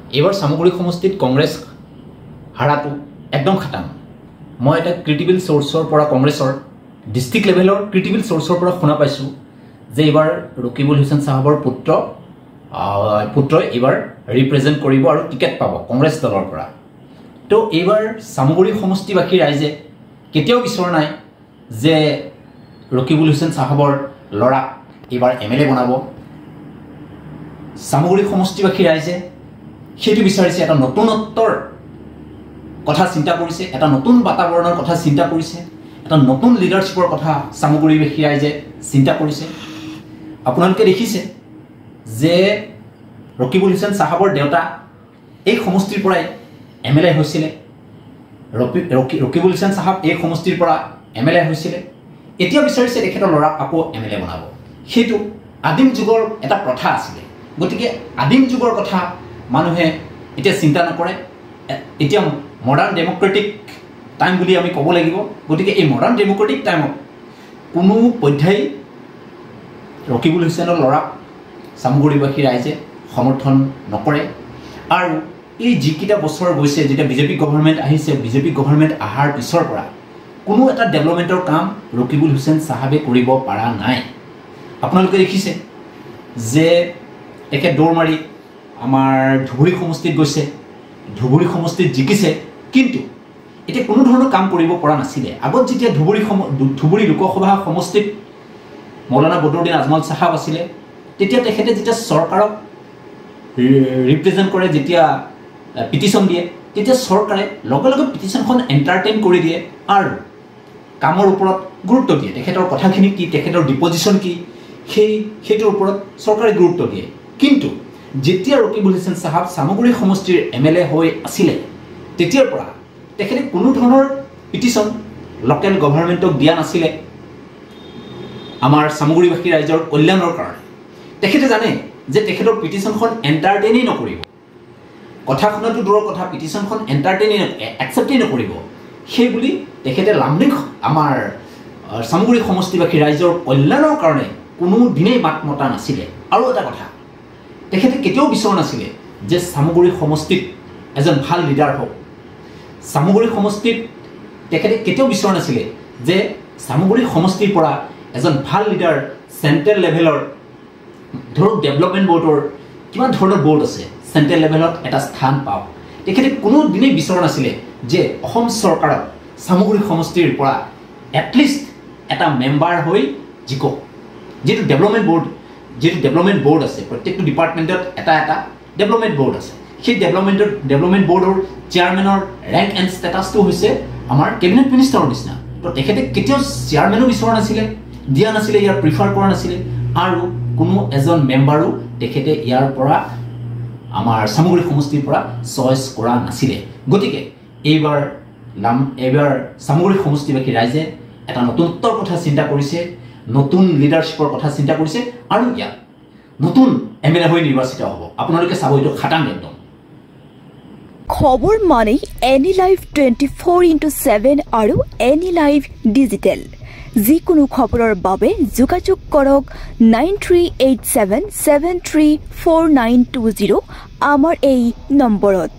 এইবাৰ সামগ্ৰী সমষ্টিত কংগ্ৰেছ হাৰাটো একদম খাটাং মই এটা ক্ৰিটিকেল সোৰ্সৰ পৰা কংগ্ৰেছৰ ডিস্ট্ৰিক্ট লেভেলৰ ক্ৰিটিকেল সোৰ্সৰ পৰা শুনা পাইছো যে এইবাৰ ৰকিবুল হুছেইন সাহাবৰ পুত্ৰই এইবাৰ ৰিপ্ৰেজেন্ট কৰিব আৰু টিকেট পাব কংগ্ৰেছ দলৰ পৰা তো এইবাৰ সামগ্ৰী সমষ্টিবাসী ৰাইজে কেতিয়াও বিচৰা নাই যে ৰকিবুল হুছেইন সাহাবৰ লৰা এইবাৰ এমএলএ বনাব সামগ্ৰী সমষ্টিবাসী ৰাইজে সেইটো বিচাৰিছে এটা নতুনত্বৰ কথা চিন্তা কৰিছে এটা নতুন বাতাবৰণৰ কথা চিন্তা কৰিছে এটা নতুন লিডাৰশ্বিপৰ কথা সামগ্ৰীবাসী ৰাইজে চিন্তা কৰিছে আপোনালোকে দেখিছে যে ৰকিবুল হুছেইন সাহাবৰ দেউতা এই সমষ্টিৰ পৰাই এমএলএ হৈছিল ৰকিবুল হুছেইন সাহাব এই সমষ্টিৰ পৰা এমএলএ হৈছিল এতিয়া বিচাৰিছে তেখেতৰ লৰাক আকৌ এমএলএ বনাব সেইটো আদিম যুগৰ এটা প্ৰথা আছিল গতিকে আদিম যুগৰ কথা মানুহে এতিয়া চিন্তা নকৰে এতিয়া মডাৰ্ন ডেমোক্ৰেটিক টাইম বুলি আমি ক'ব লাগিব গতিকে এই মডাৰ্ন ডেমোক্ৰেটিক টাইমত কোনো পৰ্যায় ৰকিবুল হুছেইনৰ লৰাক সামগ্ৰীবাসী ৰাইজে সমৰ্থন নকৰে আৰু এই যিকেইটা বছৰ গৈছে যেতিয়া বিজেপি গভৰ্ণমেণ্ট আহিছে বিজেপি গভৰ্ণমেণ্ট অহাৰ পিছৰ পৰা কোনো এটা ডেভেলপমেণ্টৰ কাম ৰকিবুল হুছেইন সাহাবে কৰিব পৰা নাই আপোনালোকে দেখিছে যে তেখেত দৌৰ মাৰি আমাৰ ধুবুৰী সমষ্টিত গৈছে ধুবুৰী সমষ্টিত জিকিছে কিন্তু এতিয়া কোনো ধৰণৰ কাম কৰিব পৰা নাছিলে আগত যেতিয়া ধুবুৰী লোকসভা সমষ্টিত মৌলানা বদৰুদ্দিন আজমল সাহাব আছিলে তেতিয়া তেখেতে যেতিয়া চৰকাৰক ৰিপ্ৰেজেন্ট কৰে যেতিয়া পিটিশন দিয়ে তেতিয়া চৰকাৰে লগে লগে পিটিশনখন এন্টাৰটেইন কৰি দিয়ে আৰু কামৰ ওপৰত গুৰুত্ব দিয়ে তেখেতৰ কথাখিনি কি তেখেতৰ ডিপজিশন কি সেইটোৰ ওপৰত চৰকাৰে গুৰুত্ব দিয়ে কিন্তু যেতিয়া ৰকিবুল হুছেইন সাহাব সামগ্ৰী সমষ্টিৰ এমএলএ হৈ আছিল তেতিয়াৰ পৰা তেখেতে কোনো ধৰণৰ পিটিশন লোকেল গভৰ্ণমেণ্টক দিয়া নাছিলে আমাৰ সামগ্ৰীবাসী ৰাইজৰ কল্যাণৰ কাৰণে তেখেতে জানে যে তেখেতৰ পিটিশনখন এন্টাৰটেইনই নকৰিব কথা শুনাটো দূৰৰ কথা পিটিশনখন এন্টাৰটেইনই একচেপ্টই নকৰিব সেই বুলি তেখেতে লামডিং আমাৰ সামগ্ৰী সমষ্টিবাসী ৰাইজৰ কল্যাণৰ কাৰণে কোনো দিনেই মাত মতা নাছিলে আৰু এটা কথা তেখেতে কেতিয়াও বিচৰা নাছিলে যে সামগ্ৰী সমষ্টিত এজন ভাল লিডাৰ হওক সামগ্ৰী সমষ্টিত তেখেতে কেতিয়াও বিচৰা নাছিলে যে সামগ্ৰী সমষ্টিৰ পৰা এজন ভাল লিডাৰ চেণ্ট্ৰেল লেভেলৰ ধৰক ডেভেলপমেণ্ট বোৰ্ডৰ কিমান ধৰণৰ বোৰ্ড আছে চেণ্ট্ৰেল লেভেলত এটা স্থান পাওক তেখেতে কোনো দিনেই বিচৰা নাছিলে যে অসম চৰকাৰক সামগ্ৰী সমষ্টিৰ পৰা এটলিষ্ট এটা মেম্বাৰ হৈ জিকক যেটো ডেভেলপমেণ্ট বোৰ্ড আছে প্ৰত্যেকটো ডিপাৰ্টমেণ্টত এটা ডেভেলপমেণ্ট বোৰ্ড আছে সেই ডেভেলপমেণ্ট বোৰ্ডৰ চেয়াৰমেনৰ ৰেংক এণ্ড ষ্টেটাছটো হৈছে আমাৰ কেবিনেট মিনিষ্টাৰৰ নিচিনা তো তেখেতে কেতিয়াও চেয়াৰমেনো বিচৰা নাছিলে দিয়া নাছিলে ইয়াৰ প্ৰিফাৰ কৰা নাছিলে আৰু কোনো এজন মেম্বাৰো তেখেতে ইয়াৰ পৰা আমাৰ সামগ্ৰী সমষ্টিৰ পৰা চইচ কৰা নাছিলে গতিকে এইবাৰ সামগ্ৰী সমষ্টিবাসী ৰাইজে এটা নতুনত্বৰ কথা চিন্তা কৰিছে নতুন লিডাৰশ্বিপৰ কথা চিন্তা কৰিছে আৰু ইয়াত নতুন এমএলএ হৈ নিৰ্বাচিত হ'ব আপোনালোকে চাব এইটো খাটাং একদম খবৰ মানে এনি লাইভ 24/7 আৰু এনি লাইভ ডিজিটেল যিকোনো খবৰৰ বাবে যোগাযোগ কৰক 9387734920 আমাৰ এই নম্বৰত